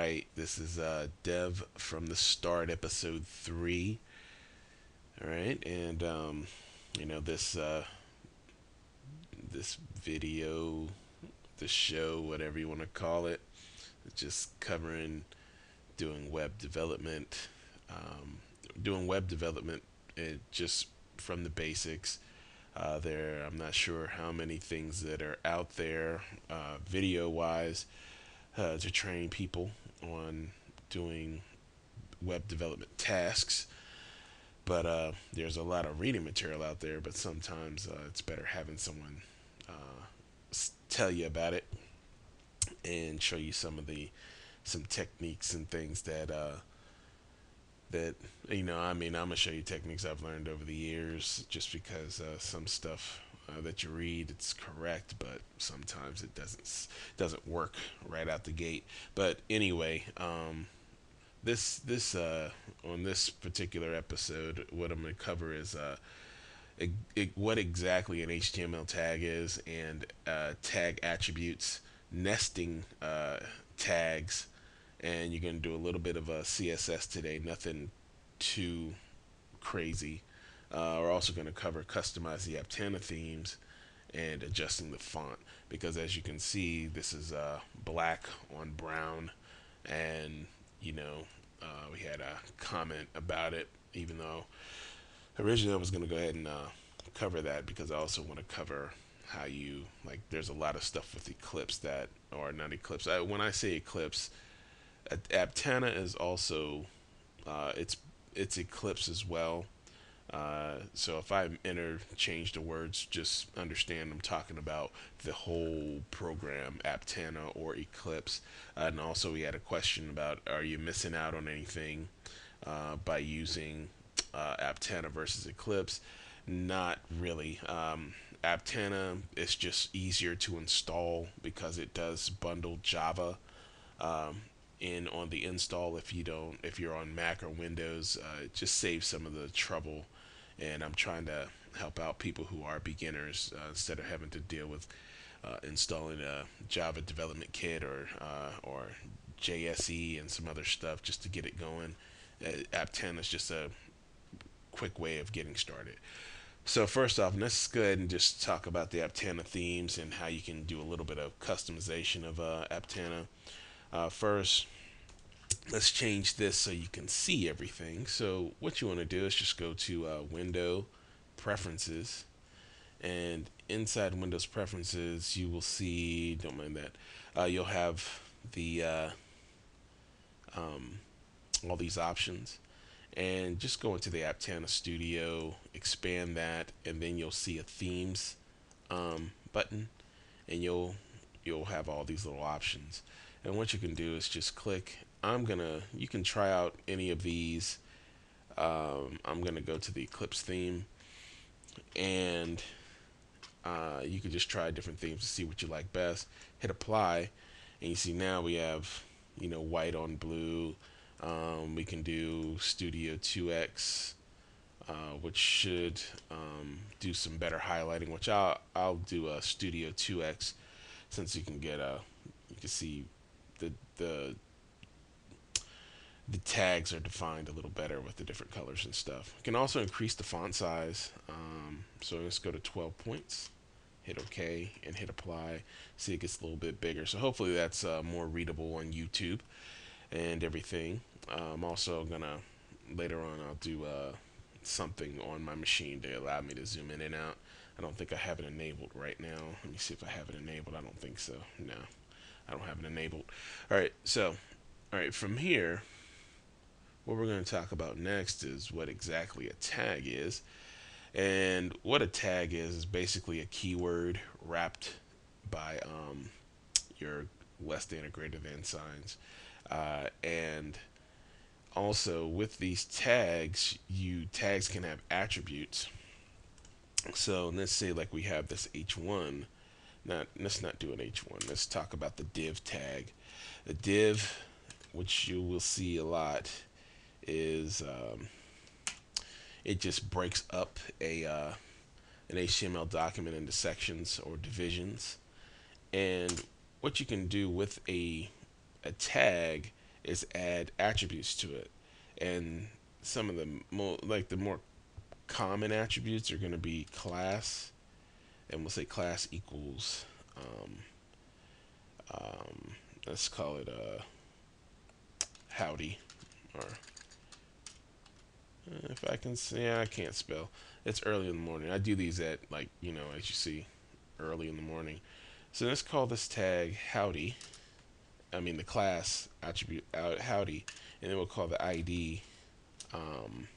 right, this is Dev from the Start, episode 3. All right, and this video, this show, whatever you want to call it, it's just covering doing web development, um, doing web development, just from the basics. I'm not sure how many things that are out there, video-wise, to train people on doing web development tasks. But there's a lot of reading material out there, but sometimes it's better having someone tell you about it and show you some techniques and things that I'm gonna show you techniques I've learned over the years, just because some stuff that you read, it's correct, but sometimes it doesn't work right out the gate. But anyway, this on this particular episode, what I'm going to cover is what exactly an HTML tag is, and tag attributes, nesting tags, and you're going to do a little bit of a CSS today. Nothing too crazy. We're also going to cover customize the Aptana themes and adjusting the font, because as you can see, this is black on brown, and we had a comment about it, even though originally I was going to go ahead and cover that, because I also want to cover how you, like, there's a lot of stuff with Eclipse that, or not Eclipse. When I say Eclipse, Aptana is also, it's Eclipse as well. So if I interchange the words, just understand I'm talking about the whole program, Aptana or Eclipse. And also, we had a question about, are you missing out on anything by using Aptana versus Eclipse? Not really. Aptana is just easier to install because it does bundle Java in on the install. If you're on Mac or Windows, it just saves some of the trouble, and I'm trying to help out people who are beginners, instead of having to deal with installing a Java development kit or JSE and some other stuff just to get it going. Aptana is just a quick way of getting started. So first off, let's go ahead and just talk about the Aptana themes and how you can do a little bit of customization of Aptana. First, let's change this so you can see everything. So what you want to do is just go to Window, Preferences, and inside Windows Preferences, you will see, don't mind that, you'll have the um, all these options, and just go into the Aptana Studio, expand that, and then you'll see a Themes button, and you'll have all these little options. And what you can do is just click. You can try out any of these. I'm gonna go to the Eclipse theme, and you can just try different themes to see what you like best. Hit apply, and you see now we have white on blue. We can do Studio 2X, which should do some better highlighting. Which I'll do a Studio 2X, since you can see the the the tags are defined a little better with the different colors and stuff. You can also increase the font size. So let's go to 12 points, hit OK, and hit apply. See, it gets a little bit bigger. So hopefully that's more readable on YouTube and everything. I'm also gonna, later on, I'll do something on my machine to allow me to zoom in and out. I don't think I have it enabled right now. Let me see if I have it enabled. I don't think so. No, I don't have it enabled. All right, from here, what we're going to talk about next is what exactly a tag is. And what a tag is basically a keyword wrapped by your less than or greater than signs. And also, with these tags can have attributes. So let's say, like, we have this H1. Let's not do an H1. Let's talk about the div tag. The div, which you will see a lot, is it just breaks up an HTML document into sections or divisions. And what you can do with a tag is add attributes to it. And some of the more common attributes are going to be class, and we'll say class equals um, um, let's call it howdy, or if I can say, yeah, I can't spell. It's early in the morning. I do these at, like, as you see, early in the morning. So let's call this tag howdy. I mean the class attribute howdy, and then we'll call the ID. Um,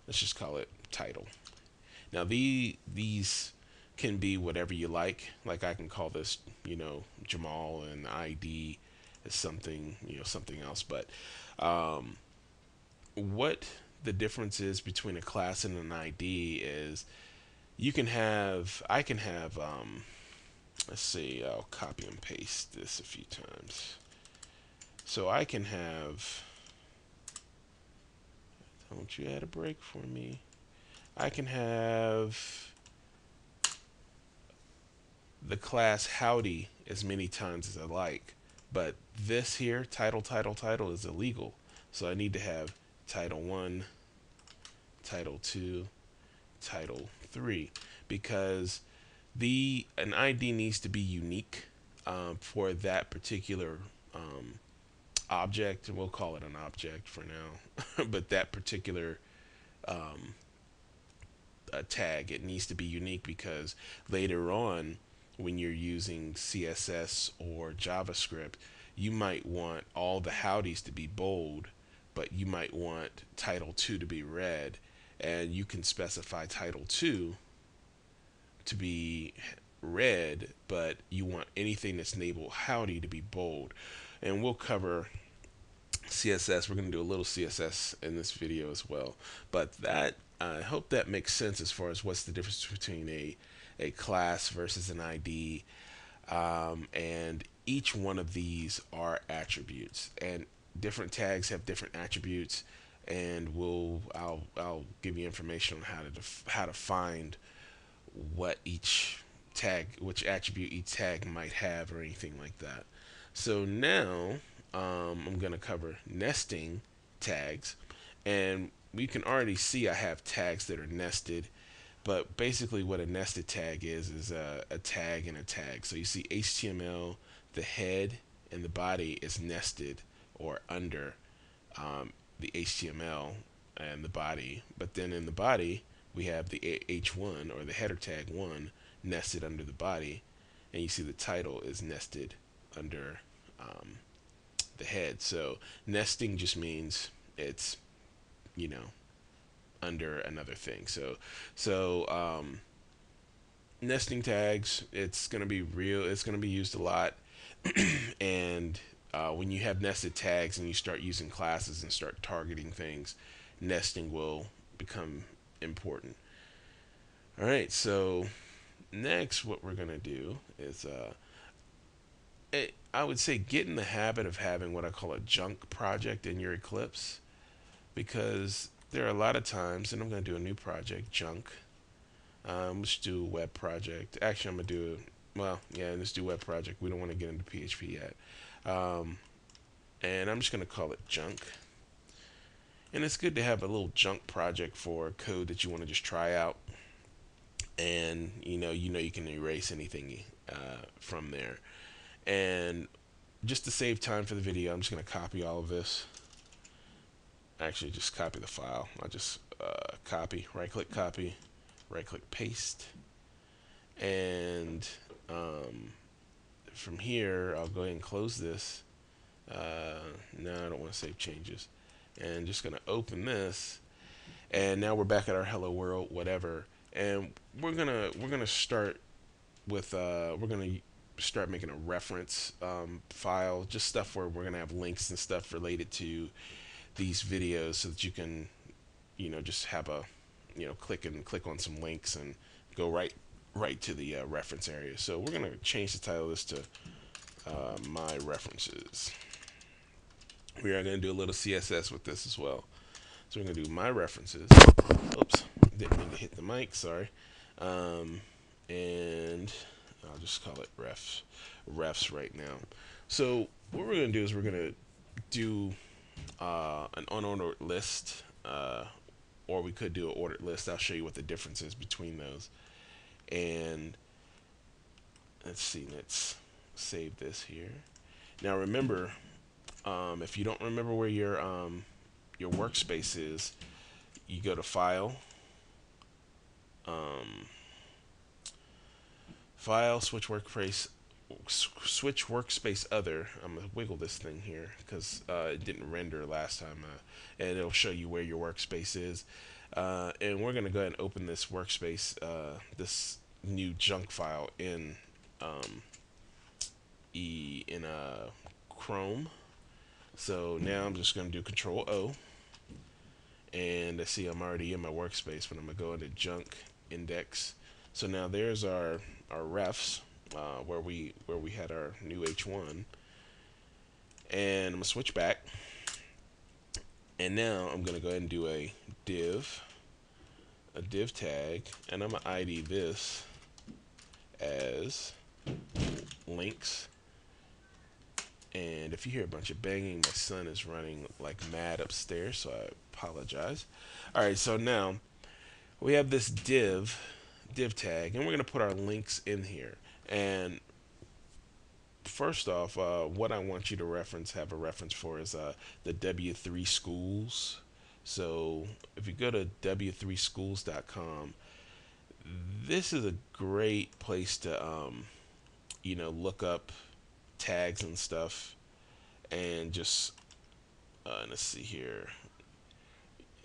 let's just call it title. Now these can be whatever you like. Like I can call this, Jamal, and ID is something, something else. But um, what the difference is between a class and an ID is I can have, let's see, I'll copy and paste this a few times. So I can have, don't you add a break for me? I can have the class howdy as many times as I like, but this here, title is illegal. So I need to have title 1, title 2, title 3, because an ID needs to be unique for that particular object, and we'll call it an object for now. But that particular um, tag, it needs to be unique, because later on, when you're using CSS or JavaScript, you might want all the howdies to be bold, but you might want title 2 to be red, and you can specify title 2 to be red, but you want anything that's labeled howdy to be bold. And we'll cover CSS. We're going to do a little CSS in this video as well. But that, I hope that makes sense as far as what's the difference between a class versus an ID. And each one of these are attributes, and different tags have different attributes. And I'll give you information on how to find what each tag, which attribute each tag might have, or anything like that. So now I'm going to cover nesting tags, and we can already see I have tags that are nested. But basically, what a nested tag is a tag and a tag. So you see HTML, the head and the body is nested or under the HTML and the body. But then in the body, we have the H1, or the header tag 1, nested under the body. And you see the title is nested under the head. So nesting just means it's, you know, under another thing. So nesting tags, it's going to be real. It's going to be used a lot. And when you have nested tags and you start using classes and start targeting things, nesting will become important. All right. So next, what we're going to do is, I would say, get in the habit of having what I call a junk project in your Eclipse, because there are a lot of times, and I'm going to do a new project, junk. Let's do a web project. Actually, I'm going to do, well, yeah, let's do web project. We don't want to get into PHP yet. And I'm just going to call it junk. And it's good to have a little junk project for code that you want to just try out. And you can erase anything from there. And just to save time for the video, I'm just going to copy all of this. Actually, just copy the file. I'll just right click paste, and from here I'll go ahead and close this. No, I don't want to save changes, and just gonna open this, and now we're back at our hello world, whatever. And we're gonna start with we're gonna start making a reference file, just stuff where we're gonna have links and stuff related to these videos, so that you can just have a click on some links and go right to the reference area. So we're gonna change the title of this to my references. We are gonna do a little CSS with this as well. So we're gonna do my references. Oops, didn't mean to hit the mic, sorry. And I'll just call it refs right now. So what we're gonna do is we're gonna do an unordered list, or we could do an ordered list. I'll show you what the difference is between those. And let's see, let's save this here. Now remember, if you don't remember where your workspace is, you go to File, um, File, Switch Workspace Other. I'm gonna wiggle this thing here because it didn't render last time, and it'll show you where your workspace is. And we're gonna go ahead and open this workspace, this new junk file in Chrome. So now I'm just gonna do Control O, and I see I'm already in my workspace, but I'm gonna go into Junk Index. So now there's our refs, where we had our new H1, and I'm gonna switch back, and now I'm gonna go ahead and do a div tag, and I'm gonna ID this as links. And if you hear a bunch of banging, my son is running like mad upstairs, so I apologize. All right, so now we have this div tag, and we're gonna put our links in here. And first off, what I want you to have a reference for is the W3 schools. So if you go to w3schools.com, this is a great place to look up tags and stuff, and just let's see here.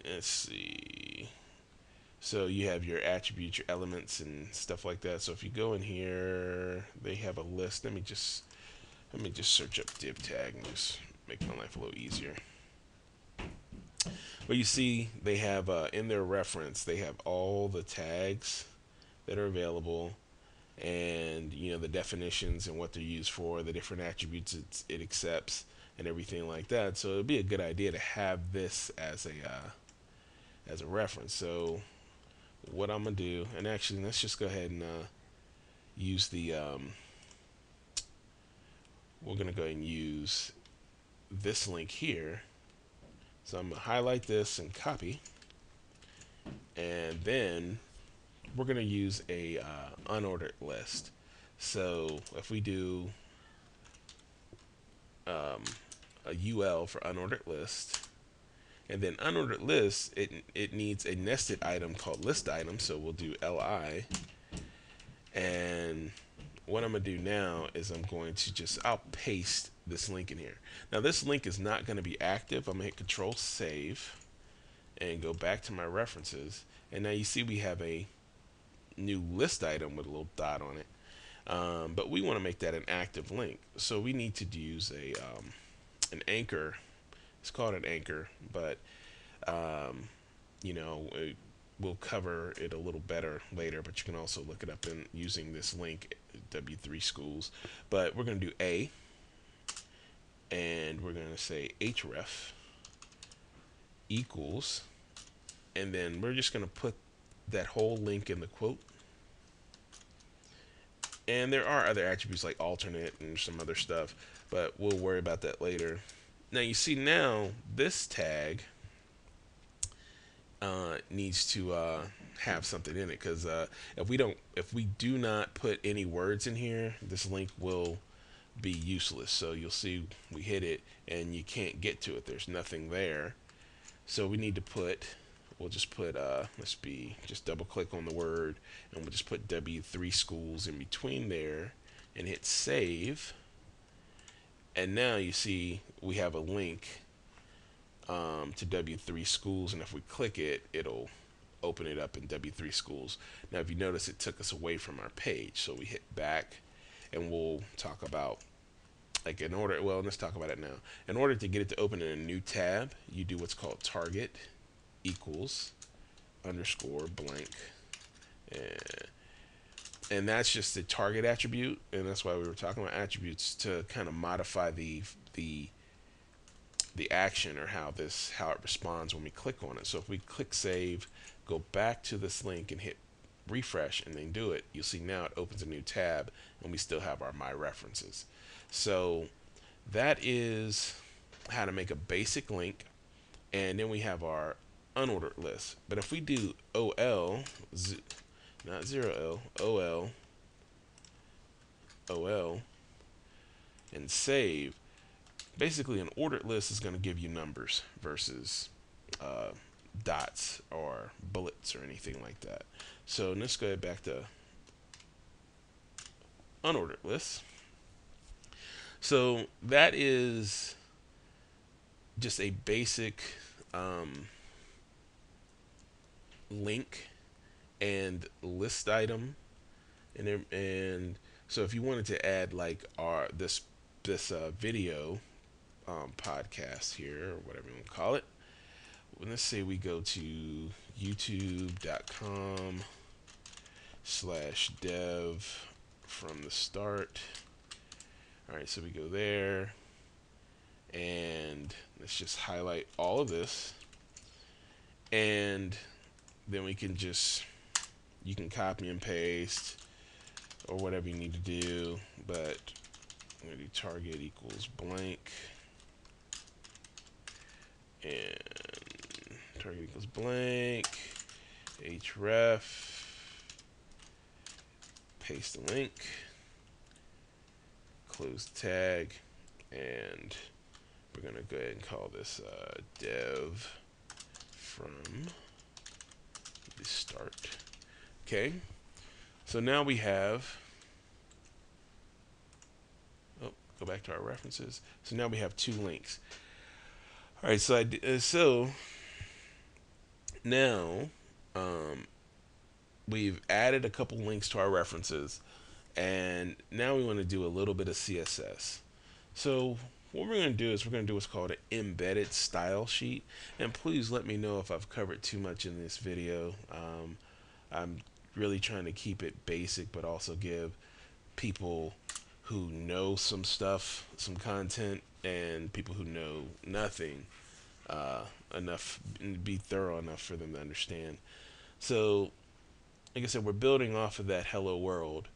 Let's see. So you have your attributes, your elements, and stuff like that. So if you go in here, they have a list. Let me just search up div tag and just make my life a little easier. But you see, they have in their reference, they have all the tags that are available, and the definitions and what they're used for, the different attributes it accepts, and everything like that. So it'd be a good idea to have this as a reference. So what I'm gonna do, and actually let's just go ahead and use we're gonna go ahead and use this link here. So I'm gonna highlight this and copy, and then we're gonna use a unordered list. So if we do a UL for unordered list, and then unordered list, it needs a nested item called list item. So we'll do LI, and what I'm gonna do now is I'll paste this link in here. Now this link is not gonna be active. I'm gonna hit Control Save and go back to my references, and now you see we have a new list item with a little dot on it. But we want to make that an active link, so we need to use an anchor. It's called an anchor, but we'll cover it a little better later. But you can also look it up in using this link, W3 Schools. But we're going to do A, and we're going to say href equals, and then we're just going to put that whole link in the quote. And there are other attributes like alternate and some other stuff, but we'll worry about that later. Now you see, now this tag needs to have something in it, because if we do not put any words in here, this link will be useless. So you'll see we hit it and you can't get to it. There's nothing there. So we need to we'll just put just double click on the word, and we'll just put W3 schools in between there and hit save. And now you see we have a link to W3 schools, and if we click it, it'll open it up in W3 schools. Now if you notice, it took us away from our page, so we hit back, and we'll talk about let's talk about it now. In order to get it to open in a new tab, you do what's called target equals underscore blank, and that's just the target attribute, and that's why we were talking about attributes, to kind of modify the action, or how it responds when we click on it. So if we click save, go back to this link and hit refresh, and then do it, you'll see now it opens a new tab, and we still have our my references. So that is how to make a basic link, and then we have our unordered list. But if we do OL, not 0L, OL, and save, basically an ordered list is going to give you numbers versus uh, dots or bullets or anything like that. So let's go back to unordered lists. So that is just a basic um, link and list item, and so if you wanted to add like our this video podcast here or whatever you want to call it, well, let's say we go to youtube.com/dev from the start. All right, so we go there, and let's just highlight all of this, and then we can just, you can copy and paste or whatever you need to do, but I'm going to do target equals blank, and target equals blank, href, paste the link, close the tag, and we're going to go ahead and call this dev from the start. Okay, so now we have, oh, go back to our references. So now we have two links. All right, so so now we've added a couple links to our references, and now we want to do a little bit of CSS. So what we're going to do is we're going to do what's called an embedded style sheet. And please let me know if I've covered too much in this video. I'm really trying to keep it basic, but also give people who know some stuff, some content, and people who know nothing enough, be thorough enough for them to understand. So, like I said, we're building off of that hello world.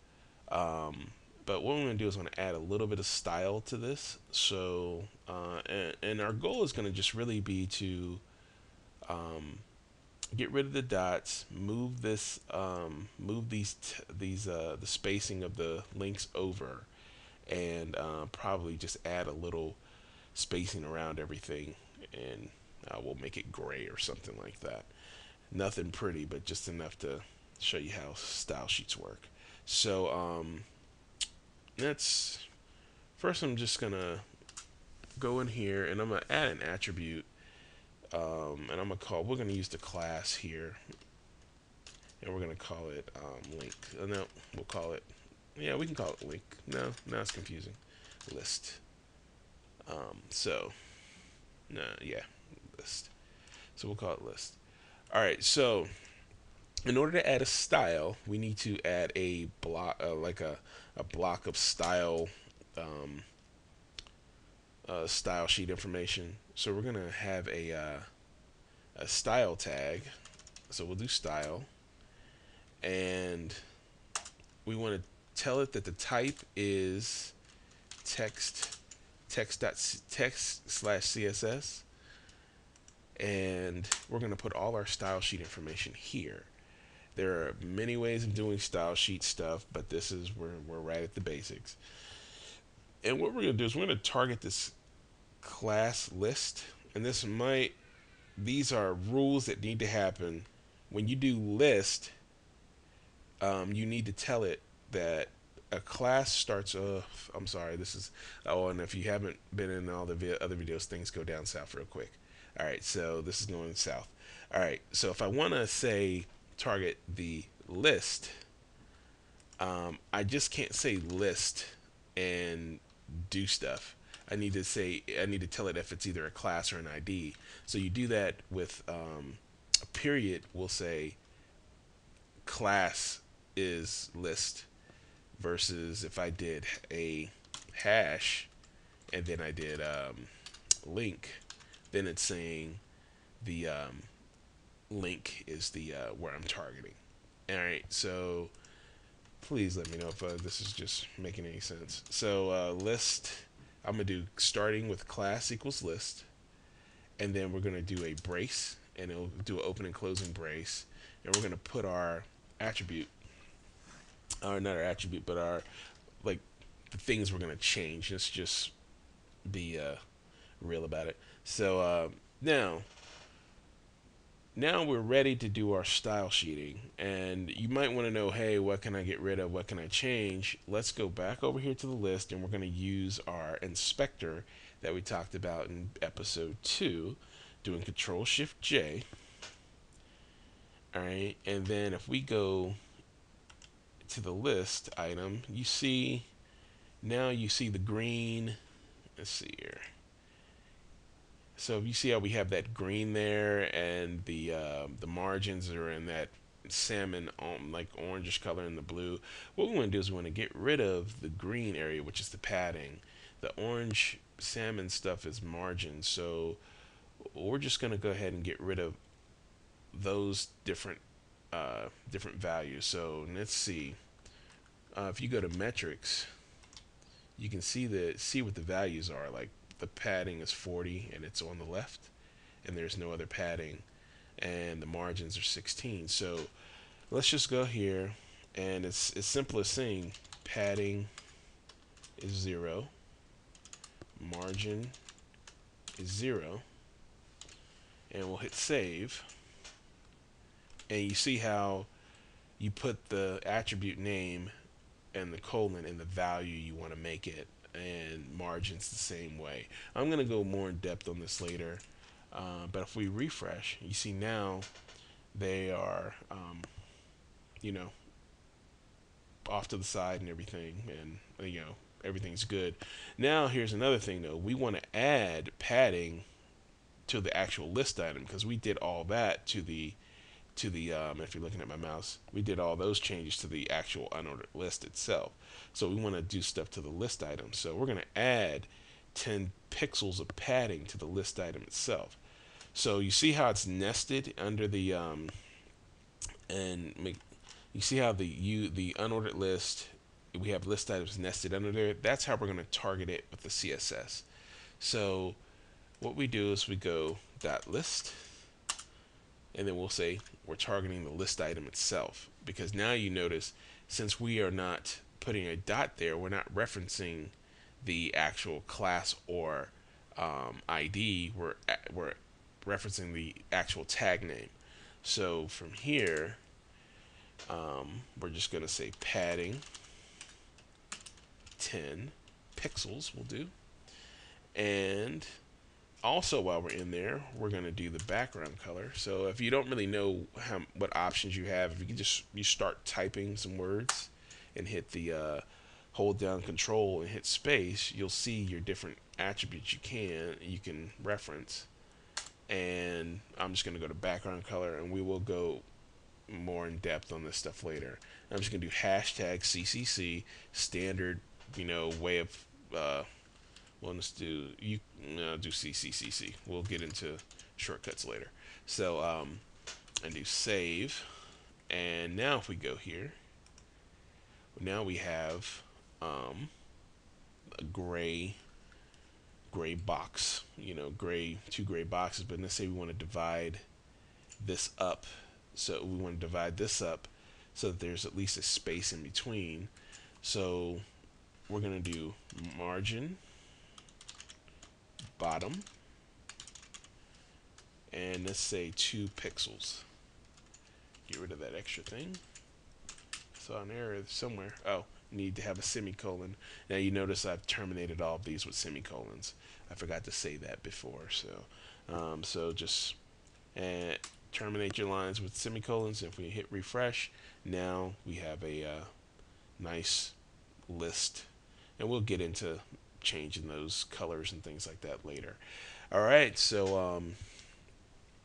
But what we're going to do is going to add a little bit of style to this. So, and our goal is going to just really be to get rid of the dots, move this, move these the spacing of the links over, and probably just add a little spacing around everything, and we'll make it gray or something like that. Nothing pretty, but just enough to show you how style sheets work. So that's first. I'm just gonna go in here and I'm gonna add an attribute, and I'm gonna call. We're gonna use the class here, and we're gonna call it link. No, we'll call it. Yeah, we can call it link. No, now it's confusing. List. So, no, yeah, list. So we'll call it list. All right. So in order to add a style, we need to add a block, like a block of style, style sheet information. So we're gonna have a style tag. So we'll do style, and we want to tell it that the type is text/css, and we're going to put all our style sheet information here. There are many ways of doing style sheet stuff, but this is where we're right at the basics. And what we're going to do is we're going to target this class list, and these are rules that need to happen when you do list. You need to tell it that a class starts off. I'm sorry, this is. Oh, and if you haven't been in all the other videos, things go down south real quick. All right, so this is going south. All right, so if I want to say target the list, I just can't say list and do stuff. I need to tell it if it's either a class or an ID. So you do that with a period. We'll say class is list, versus if I did a hash and then I did link, then it's saying the link is the where I'm targeting. All right, so please let me know if this is just making any sense. So list I'm gonna do starting with class equals list, and then we're gonna do a brace, and it'll do an open and closing brace, and we're gonna put our attribute, or not our attribute, but our like the things we're gonna change. Let's just be real about it. So now now we're ready to do our style sheeting, and you might want to know, hey, what can I get rid of, what can I change? Let's go back over here to the list, and we're going to use our inspector that we talked about in episode 2, doing Control Shift J. All right, and then if we go to the list item, you see, now you see the green. Let's see here. So you see how we have that green there, and the margins are in that salmon, like orangish color, in the blue. What we want to do is we want to get rid of the green area, which is the padding. The orange salmon stuff is margin, so we're just going to go ahead and get rid of those different values. So let's see. If you go to metrics, you can see what the values are. Like the padding is 40 and it's on the left, and there's no other padding, and the margins are 16. So let's just go here, and it's as simple as saying padding is 0, margin is 0, and we'll hit save. And you see how you put the attribute name and the colon in the value you want to make it, and margins the same way. I'm going to go more in depth on this later, but if we refresh, you see now they are, you know, off to the side and everything, and everything's good. Now here's another thing though. We want to add padding to the actual list item, because we did all that to the if you're looking at my mouse, we did all those changes to the actual unordered list itself. So we want to do stuff to the list item. So we're going to add 10 pixels of padding to the list item itself. So you see how it's nested under the and make you see how the unordered list, we have list items nested under there. That's how we're going to target it with the CSS. So what we do is we go dot list, and then we'll say we're targeting the list item itself, because now you notice, since we are not putting a dot there, we're not referencing the actual class or ID. We're referencing the actual tag name. So from here, we're just going to say padding 10 pixels will do. And also, while we're in there, we're going to do the background color. So if you don't really know what options you have, if you can you start typing some words and hit the hold down control and hit space, you'll see your different attributes you can reference. And I'm just going to go to background color, and we will go more in depth on this stuff later. I'm just going to do hashtag CCC, standard, way of well, let's do CCCC. We'll get into shortcuts later. So and do save, and now if we go here, now we have a gray box. Two gray boxes. But let's say we want to divide this up. So we want to divide this up so that there's at least a space in between. So we're gonna do margin bottom, and let's say 2 pixels. Get rid of that extra thing. Saw an error somewhere. Oh, need to have a semicolon. Now you notice I've terminated all of these with semicolons. I forgot to say that before. So just terminate your lines with semicolons. If we hit refresh, now we have a nice list, and we'll get into changing those colors and things like that later. All right, so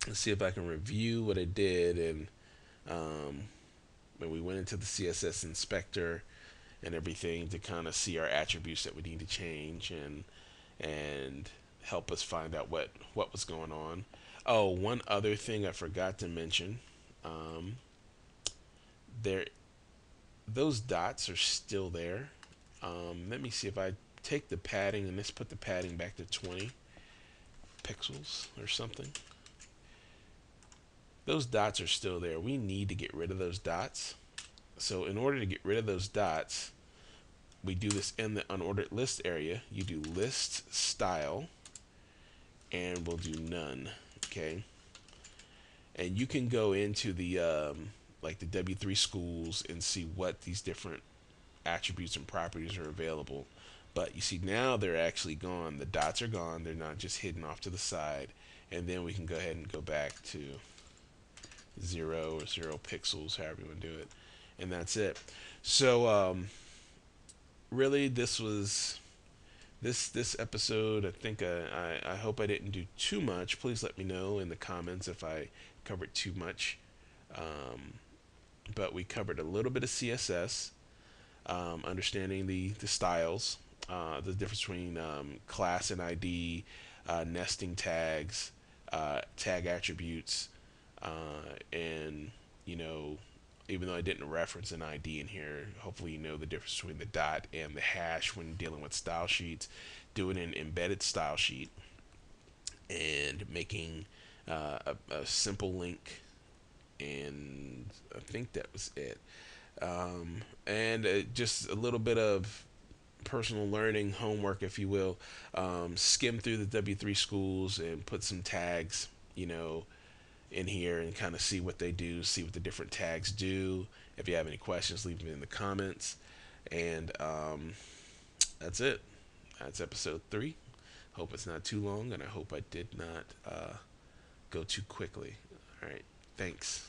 let's see if I can review what I did. And when we went into the CSS inspector and everything to kind of see our attributes that we need to change, and help us find out what was going on. Oh, one other thing I forgot to mention. There, those dots are still there. Let me see if I take the padding and let's put the padding back to 20 pixels or something. Those dots are still there. We need to get rid of those dots. So in order to get rid of those dots, we do this in the unordered list area. You do list style, and we'll do none. Okay, and you can go into the like the W3 schools and see what these different attributes and properties are available. But you see now they're actually gone. The dots are gone. They're not just hidden off to the side. And then we can go ahead and go back to 0 or 0 pixels, however you want to do it. And that's it. So really, this was this episode. I think I hope I didn't do too much. Please let me know in the comments if I covered too much. Um, but we covered a little bit of CSS, understanding the styles, the difference between class and ID, nesting tags, tag attributes, and you know, even though I didn't reference an ID in here, hopefully you know the difference between the dot and the hash when dealing with style sheets, doing an embedded style sheet, and making a simple link, and I think that was it. And just a little bit of personal learning homework, if you will. Skim through the W3 schools and put some tags, you know, in here and kind of see what they do, see what the different tags do. If you have any questions, leave them in the comments. And that's it. That's episode 3. Hope it's not too long, and I hope I did not go too quickly. All right. Thanks.